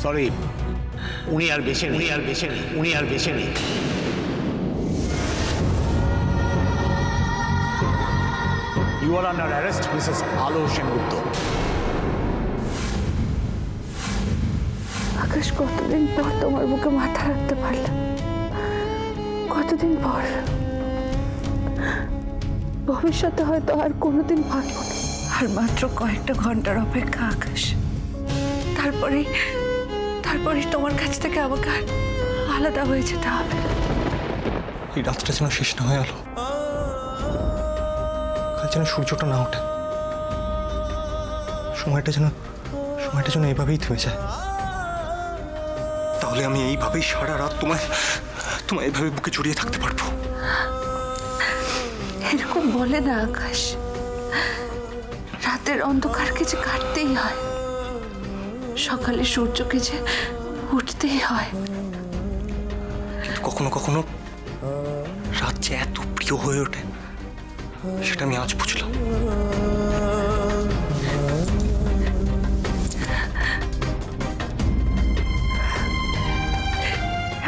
Sorry, উনি আর বেঁচে নেই। You are under arrest, Mrs. আলো সেনগুপ্ত। আকাশ, কতদিন পর তোমার বুকে মাথা রাখতে পারলাম, কতদিন পর। ভবিষ্যতে হয়তো আর কোনোদিন পারবো না। আর মাত্র কয়েকটা ঘন্টার অপেক্ষা আকাশ, তারপরে তোমার কাছ থেকে আমাকে আলাদা হয়ে যেতে হবে। এই রাতটা যেন শেষ না হয়ে গেল, কাল যেন সূর্যটা না ওঠে, সময়টা যেন এইভাবেই থেমে যায়। তাহলে আমি এইভাবেই সারা রাত তোমায় এইভাবে বুকে জড়িয়ে থাকতে পারবো। এরকম বলে না আকাশ, রাতের অন্ধকারকে যে কাটতেই হয়, সকালে সূর্যকে যে উঠতেই হয়। কিন্তু কখনো কখনো রাত যে এত প্রিয় হয়ে ওঠে, সেটা আমি আজ বুঝলাম।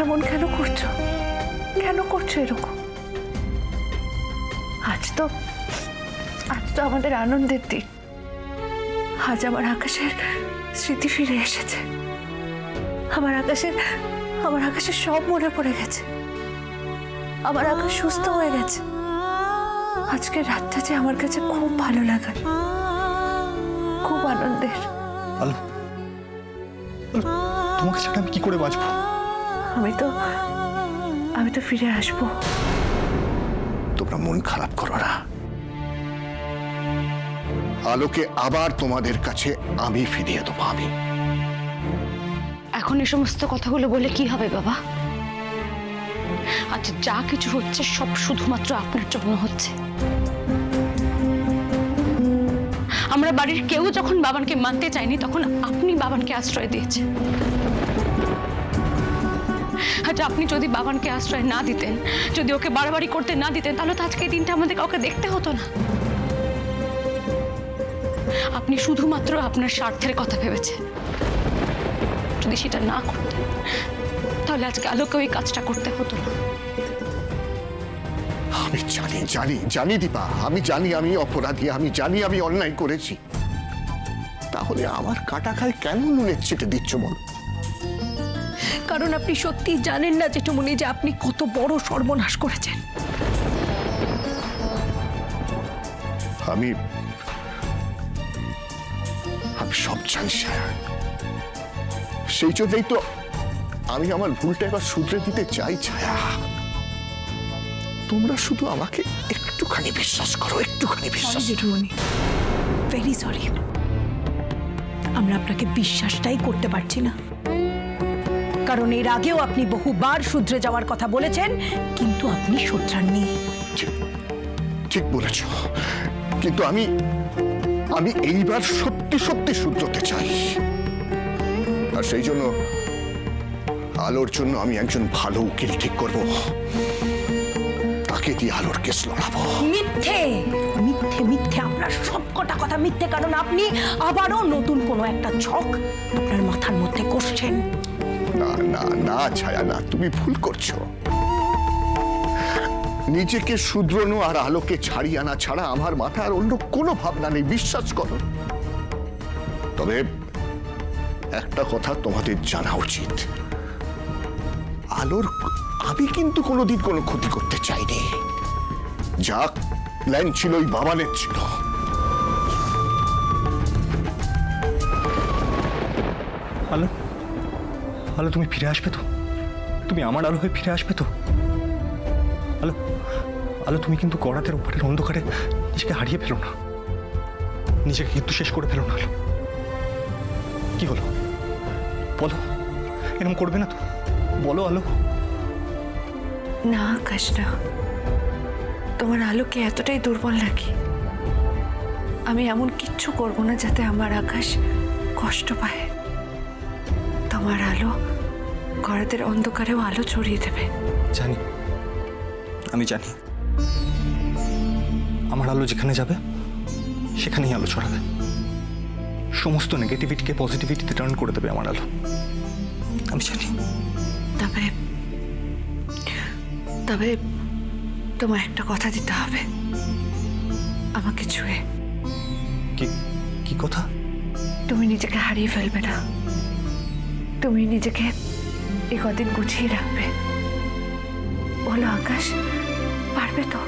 এমন কেন করছো এরকম? আজ তো আমাদের আনন্দের দিন। আজ আমার আকাশের স্মৃতি ফিরে এসেছে। আমার আকাশের সব মনে পড়ে গেছে। আমার আকাশ সুস্থ হয়ে গেছে। আজকের রাতটা যে আমার কাছে খুব ভালো লাগার, খুব আনন্দের। আলো, তোমাকে ছাড়া আমি কি করে বাঁচবো? আমি তো ফিরে আসবো। তোমরা মন খারাপ করো না, আলোকে আবার তোমাদের কাছে আমি ফিরিয়ে দেবো। আমি এখন এই সমস্ত কথাগুলো বলে কি হবে বাবা? আজ যা কিছু হচ্ছে সব শুধুমাত্র আপনার জন্য হচ্ছে। আমরা বাড়ির কেউ যখন বাবানকে মানতে চাইনি, তখন আপনি বাবানকে আশ্রয় দিয়েছেন। আজ আপনি যদি বাবানকে আশ্রয় না দিতেন, যদি ওকে বাড়াবাড়ি করতে না দিতেন, তাহলে তো আজকে এই দিনটা আমাদের কাউকে দেখতে হতো না। আপনি শুধুমাত্র আপনার স্বার্থের কথা ভেবেছেন। যদি সেটা না করতেন, তাহলে আজকে আলোকে ওই কাজটা করতে হতো না। আমি জানি দীপা, আমি জানি আমি অপরাধী, আমি জানি আমি অন্যায় করেছি। তাহলে আমার কাটা খায় কেন নুনের ছেটে দিচ্ছ বল? কারণ আপনি সত্যি জানেন না জেঠুমনি যে আপনি কত বড় সর্বনাশ করেছেন। আমি সব জানি ছায়া। সেই জন্যই তো আমি আমার ভুলটা এবার শুধরে দিতে চাই ছায়া। তোমরা শুধু আমাকে একটুখানি বিশ্বাস করো, একটুখানি বিশ্বাস। জেঠুমনি, ভেরি সরি, আমরা আপনাকে বিশ্বাসটাই করতে পারছি না। কারণ এর আগেও আপনি বহুবার শুধরে যাওয়ার কথা বলেছেন, কিন্তু আপনি শুধরাননি। ঠিক বলেছ, কিন্তু আমি এইবার সত্যি সত্যি শুধরতে চাই। আর সেই জন্য আলোর জন্য আমি একজন ভালো উকিল ঠিক করব। তাকে দিয়ে আলোর কেস লড়াবো। মিথ্যে মিথ্যে মিথ্যে, আপনার সব কটা কথা মিথ্যে। কারণ আপনি আবারও নতুন কোনো একটা ছক আপনার মাথার মধ্যে কষছেন। না না না ছায়া, না, তুমি ভুল করছো। নিজেকে শুধরানো আর আলোকে ছাড়িয়ে আনা ছাড়া আমার মাথায় আর অন্য কোনো ভাবনা নেই, বিশ্বাস করো। তবে একটা কথা তোমাদের জানা উচিত, আলোর আমি কিন্তু কোনোদিন কোনো ক্ষতি করতে চাইনি। যা প্ল্যান ছিল ওই বাবানের ছিল। আলো, আলো তুমি ফিরে আসবে তো? তুমি আমার আলো হয়ে ফিরে আসবে তো? আলো, আলো তুমি কিন্তু গড়াতের উপরের অন্ধকারে নিজেকে হারিয়ে ফেলো না, নিজেকে কিন্তু শেষ করে ফেলো না। আলো, কি হলো বলো, এরকম করবে না তো? বলো আলো। না আকাশ, না। তোমার আলোকে এতটাই দুর্বল নাকি? আমি এমন কিচ্ছু করব না যাতে আমার আকাশ কষ্ট পায়। তোমার আলো ঘরের অন্ধকারেও আলো ছড়িয়ে দেবে। জানি, আমি জানি। আমার আলো যেখানে যাবে সেখানেই আলো ছড়াবে। সমস্ত নেগেটিভিটিকে পজিটিভিটিতে টার্ন করে দেবে আমার আলো। আমি জানি। তবে তবে তোমার একটা কথা দিতে হবে আমাকে ছুঁয়ে। কি কি কথা? তুমি নিজেকে হারিয়ে ফেলবে না, তুমি নিজেকে এ কদিন গুছিয়ে রাখবে। বলো আকাশ, পারবে তো?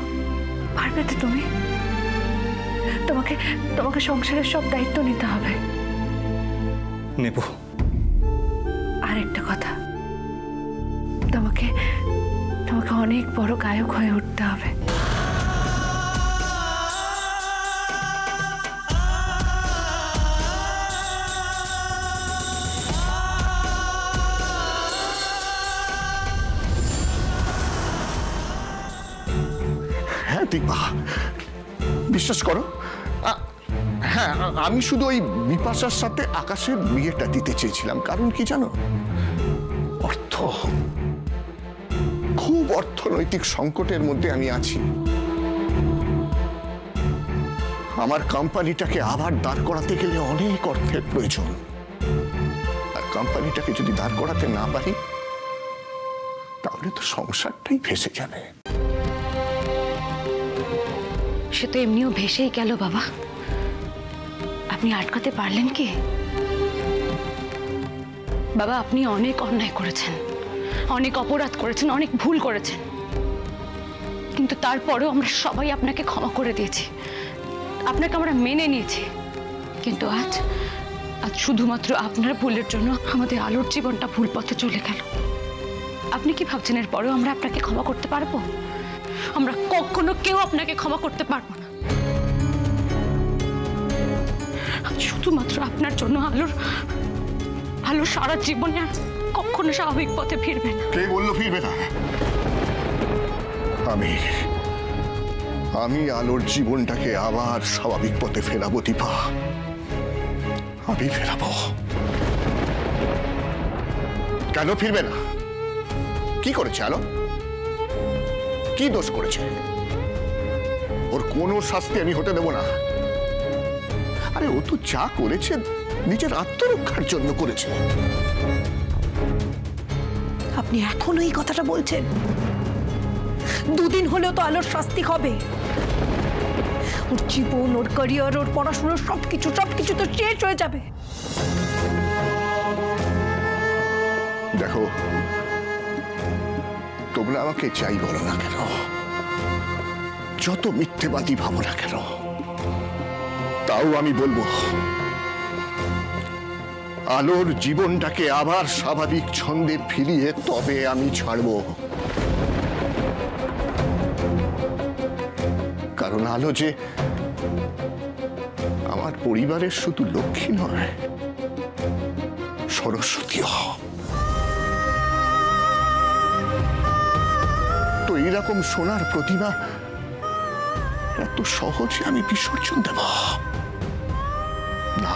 পারবে তো তুমি? তোমাকে তোমাকে সংসারের সব দায়িত্ব নিতে হবে। নেব। আর একটা কথা, তোমাকে তোমাকে অনেক বড় গায়ক হয়ে উঠতে হবে। হ্যাঁ দিব্যা, বিশ্বাস করো, হ্যাঁ আমি শুধু ওই বিপাশার সাথে আকাশের বিয়েটা দিতে চেয়েছিলাম। কারণ কি জানো, অর্থ, খুব অর্থনৈতিক সংকটের মধ্যে আমি আছি। আমার কোম্পানিটাকে আবার দাঁড় করাতে গেলে অনেক অর্থের প্রয়োজন, আর কোম্পানিটাকে যদি দাঁড় করাতে না পারি তাহলে তো সংসারটাই ভেসে যাবে। সে তো এমনিও ভেসেই গেল বাবা, আপনি আটকাতে পারলেন কি? বাবা, আপনি অনেক অন্যায় করেছেন, অনেক অপরাধ করেছেন, অনেক ভুল করেছেন, কিন্তু তারপরেও আমরা সবাই আপনাকে ক্ষমা করে দিয়েছি, আপনাকে আমরা মেনে নিয়েছি। কিন্তু আজ আজ শুধুমাত্র আপনার ভুলের জন্য আমাদের আলোর জীবনটা ভুল পথে চলে গেল। আপনি কি ভাবছেন এরপরেও আমরা আপনাকে ক্ষমা করতে পারবো? আমরা কখনো কেউ আপনাকে ক্ষমা করতে পারবো না। শুধুমাত্র আপনার জন্য আলোর সারা জীবনে আর কখনো স্বাভাবিক পথে ফিরবে না। কে বললো ফিরবে না? আমি আলোর জীবনটাকে আবার স্বাভাবিক পথে ফেরাবো দীপা, আমি ফেরাবো। কেন ফিরবে না? কি করেছে আলো? কি দোষ করেছে? ওর কোনো শাস্তি আমি হতে দেব না। আরে ও তো যা করেছে নিজের আত্মরক্ষার জন্য করেছে। আপনি এখনো এই কথাটা বলছেন? দুদিন হলেও তো আলোর শাস্তি হবে। ওর জীবন, ওর ক্যারিয়ার, ওর পড়াশোনা সবকিছু তো শেষ হয়ে যাবে। দেখো, তোমরা আমাকে চাই বলো না কেন, যত মিথ্যেবাদী ভাবো না কেন, তাও আমি বলবো আলোর জীবনটাকে আবার স্বাভাবিক ছন্দে ফিরিয়ে তবে আমি ছাড়বো। কারণ আলো যে আমার পরিবারের শুধু লক্ষ্মী নয়, সরস্বতীও। তো এইরকম সোনার প্রতিমা এত সহজে আমি বিসর্জন দেব না,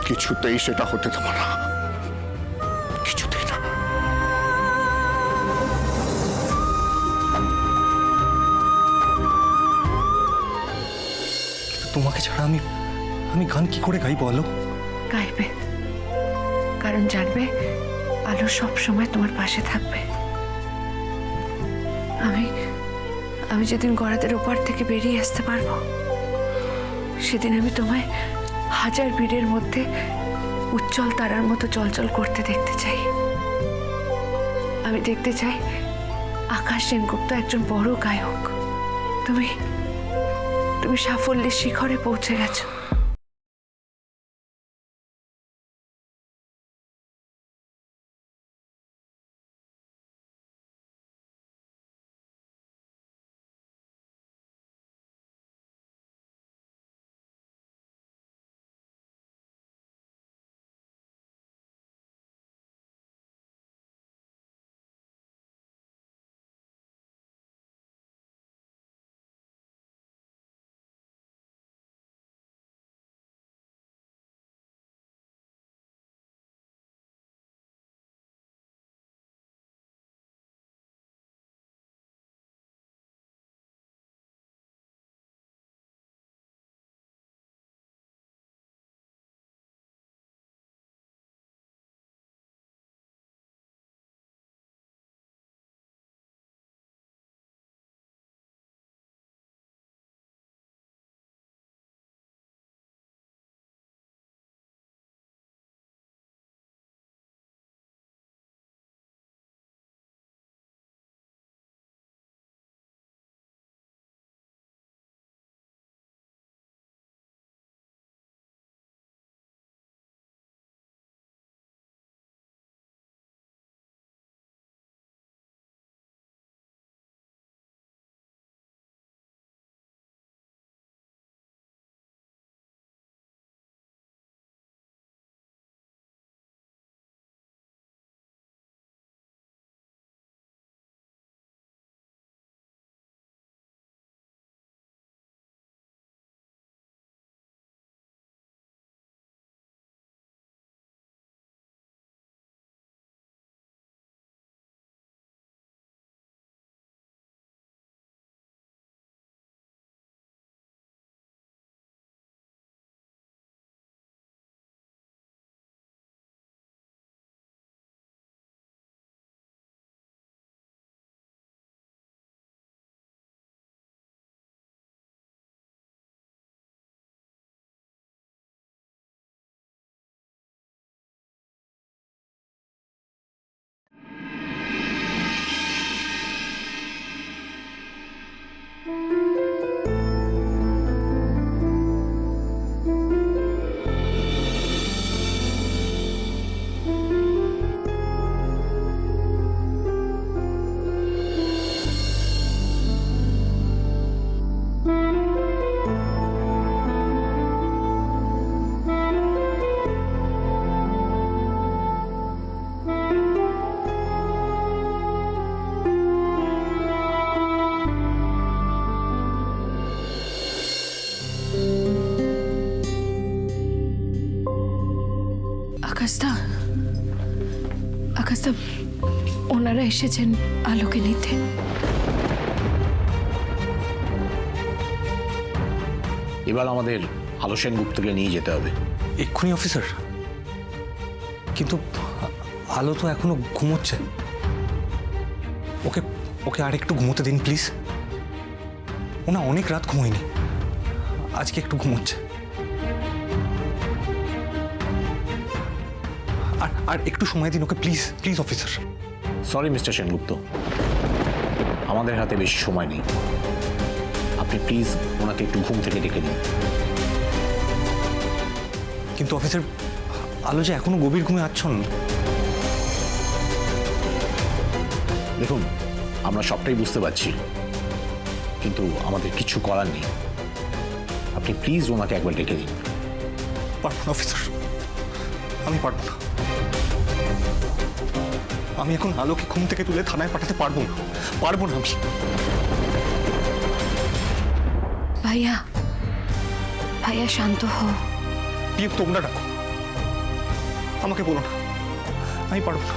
কিছুতেই সেটা হতে দেব না, কিছুতেই না। কিন্তু তোমাকে ছাড়া আমি গান কি করে গাই বলো? গাইবে, কারণ জানবে আলো সব সময় তোমার পাশে থাকবে। আমি যেদিন গড়াদের ওপার থেকে বেরিয়ে আসতে পারবো, সেদিন আমি তোমায় হাজার ভিড়ের মধ্যে উজ্জ্বল তারার মতো চলচল করতে দেখতে চাই। আমি দেখতে চাই আকাশ সেনগুপ্ত একজন বড় গায়ক। তুমি সাফল্যের শিখরে পৌঁছে গেছো। আকাশদা, আকাশদা, ওনারা এসেছেন আলোকে নিতে। এবার আমাদের আলো সেনগুপ্তকে নিয়ে যেতে হবে। এক্ষুনি অফিসার? কিন্তু আলো তো এখনো ঘুমোচ্ছে। ওকে ওকে আর একটু ঘুমোতে দিন প্লিজ। ওনা অনেক রাত ঘুমোয়নি, আজকে একটু ঘুমোচ্ছে। আর আর একটু সময় দিন okay please please officer. Sorry mister Sengupta, আমাদের হাতে বেশি সময় নেই। আপনি প্লিজ ওনাকে একটু ঘুম থেকে ডেকে দিন। কিন্তু অফিসার, আলো যে এখনো গভীর ঘুমে আচ্ছন্ন। দেখুন, আমরা সবটাই বুঝতে পারছি, কিন্তু আমাদের কিছু করার নেই। আপনি প্লিজ ওনাকে একবার ডেকে দিন। পারবো না অফিসার, আমি পারবো না। আমি এখন আলোকে ঘুম থেকে তুলে থানায় পাঠাতে পারবো না, পারবো না আমি। ভাইয়া, ভাইয়া শান্ত হও। পিএম তোমরা ডাকো, আমাকে বলো না, আমি পারবো না।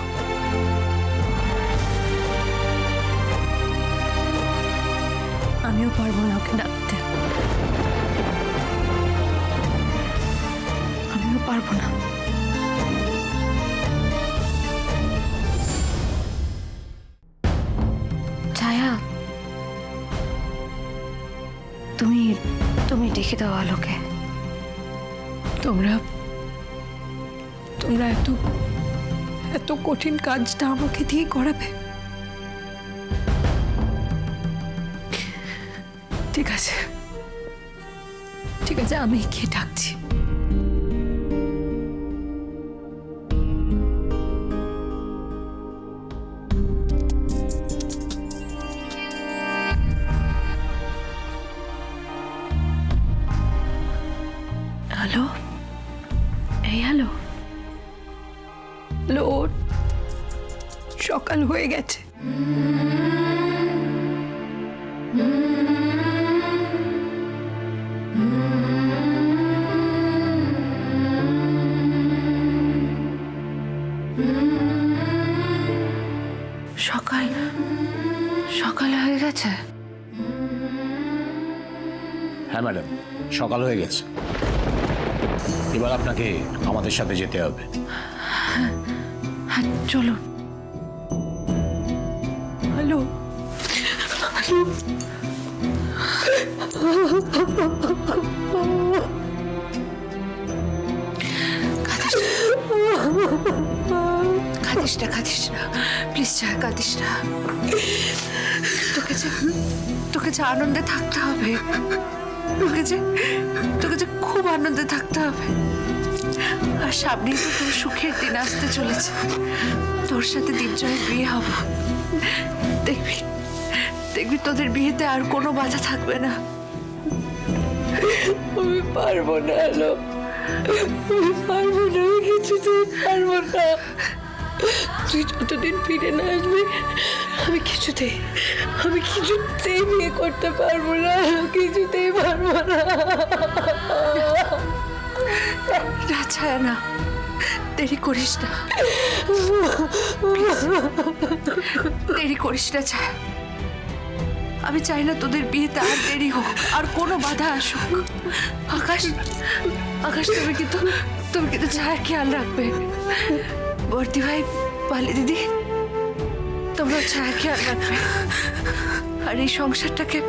আমিও পারবো না ওকে ডাকতে, আমিও পারবো না। ছায়া, তুমি তুমি ডেকে দাও আলোকে। তোমরা তোমরা এত এত কঠিন কাজটা আমাকে দিয়ে করাবে? ঠিক আছে, ঠিক আছে, আমি গিয়ে ডাকছি। হ্যালো, এই হ্যালো, হ্যালো, সকাল হয়ে গেছে। সকাল সকাল হয়ে গেছে। হ্যাঁ ম্যাডাম, সকাল হয়ে গেছে। এবার আপনাকে আমাদের সাথে যেতে হবে। হ্যাঁ, চলো। হ্যালো, কাঁদিস না, কাঁদিস না, প্লিজ চা, কাঁদিস না। তোকে যে আনন্দে থাকতে হবে, তোকে যে খুব আনন্দে থাকতে হবে। আর সামনেই তো তোর সুখের দিন আসতে চলেছে। তোর সাথে দীপজয়ের বিয়ে হবে। দেখবি দেখবি তোদের বিয়েতে আর কোনো বাধা থাকবে না। আমি পারবো না, আলো, আমি পারবো না, আমি কিছুতেই পারবো না। তুই যতদিন ফিরে না আসবি, আমি কিছুতেই বিয়ে করতে পারবো না, কিছুতেই পারবো না। না ছায়া, না, দেরি করিস না, দেরি করিস না ছায়া। আমি চাই না তোদের বিয়েতে আর দেরি হোক, আর কোনো বাধা আসুক। আকাশ, আকাশ, তুমি কিন্তু ছায়ার খেয়াল রাখবে। বর্তি ভাই, পালি দিদি, তোমরা ছায়ার খেয়াল রাখবে, আর এই সংসারটাকে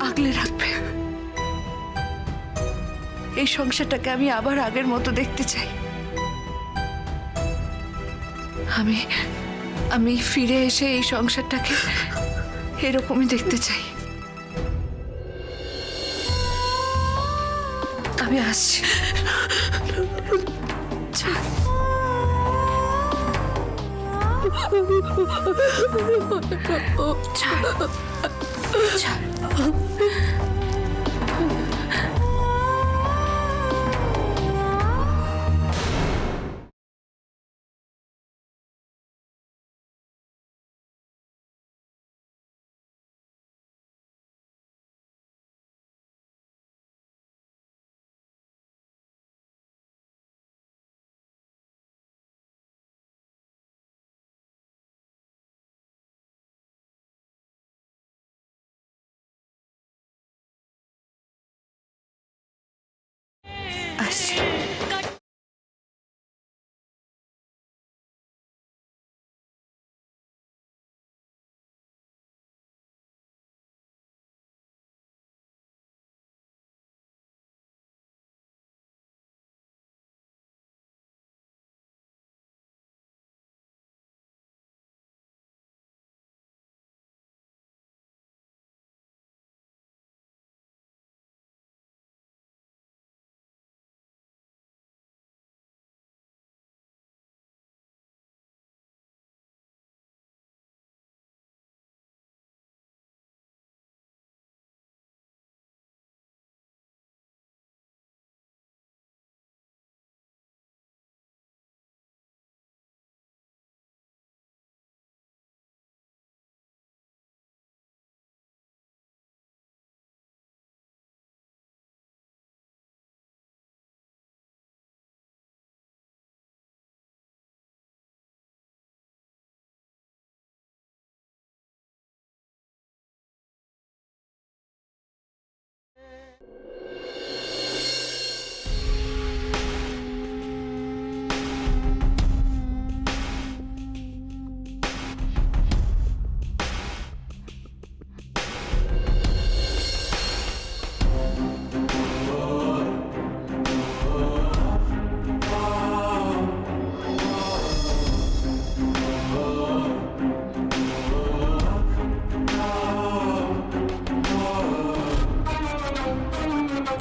আগলে রাখবে। এই সংসারটাকে আমি আবার আগের মতো দেখতে চাই। আমি ফিরে এসে এই সংসারটাকে এরকমই দেখতে চাই। আমি আসছি।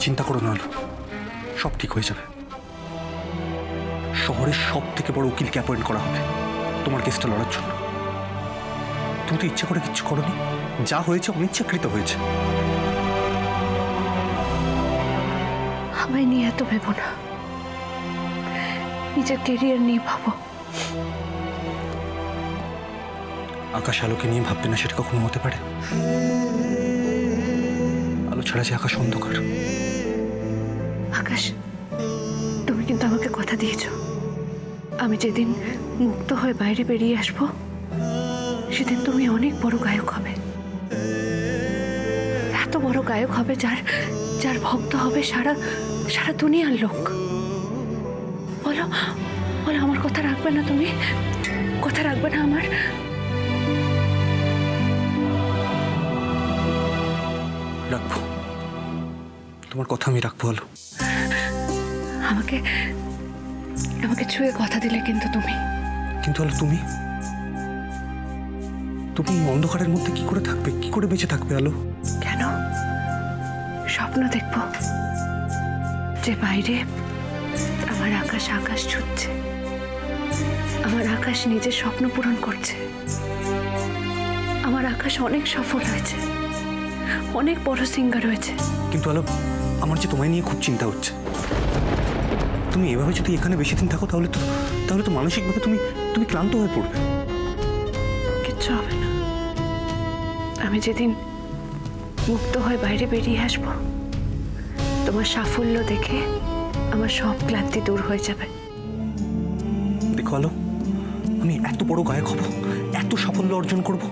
চিন্তা করো না আলো, সব ঠিক হয়ে যাবে। শহরের সব থেকে বড় উকিলকে অ্যাপয়েন্ট করা হবে তোমার কেসটা লড়ার জন্য। তুমি তো ইচ্ছা করে কিচ্ছু করনি, যা হয়েছে অনিচ্ছাকৃত হয়েছে। আমায় নিয়ে এত ভেবো না, নিজের কেরিয়ার নিয়ে ভাবো। আকাশ আলোকে নিয়ে ভাববে না সেটা কখনো হতে পারে? আলো ছাড়া যে আকাশ অন্ধকার। আকাশ, তুমি কিন্তু আমাকে কথা দিয়েছো, আমি যেদিন মুক্ত হয়ে বাইরে বেরিয়ে আসবো সেদিন তুমি অনেক বড় গায়ক হবে। এত বড় গায়ক হবে যার যার ভক্ত হবে সারা সারা দুনিয়ার লোক। বলো বলো, আমার কথা রাখবে না তুমি? কথা রাখবে না আমার? রাখবো, তোমার কথা আমি রাখবো আলো। আমাকে আমাকে ছুঁয়ে কথা দিলে কিন্তু তুমি। কিন্তু আলো তুমি তুমি এই অন্ধকারের মধ্যে কি করে থাকবে, কি করে বেঁচে থাকবে আলো? কেন? স্বপ্ন দেখবো যে বাইরে আমার আকাশ আকাশ ছুটছে, আমার আকাশ নিজের স্বপ্ন পূরণ করছে, আমার আকাশ অনেক সফল হয়েছে, অনেক বড় সিঙ্গার হয়েছে। কিন্তু আলো, আমার যে তোমায় নিয়ে খুব চিন্তা হচ্ছে। তুমি এভাবে যদি এখানে বেশি দিন থাকো তাহলে তো মানসিকভাবে তুমি ক্লান্ত হয়ে পড়বে। কিচ্ছু হবে না, আমি যেদিন মুক্ত হয়ে বাইরে বেরিয়ে আসবো তোমার সাফল্য দেখে আমার সব ক্লান্তি দূর হয়ে যাবে। দেখো আলো, আমি এত বড় গায়ক হব, এত সাফল্য অর্জন করব,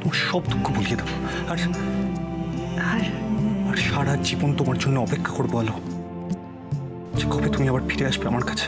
তোমার সব দুঃখ ভুলিয়ে দেবো। আর আর আর সারা জীবন তোমার জন্য অপেক্ষা করবো আলো, যে কবে তুমি আবার ফিরে আসবে আমার কাছে।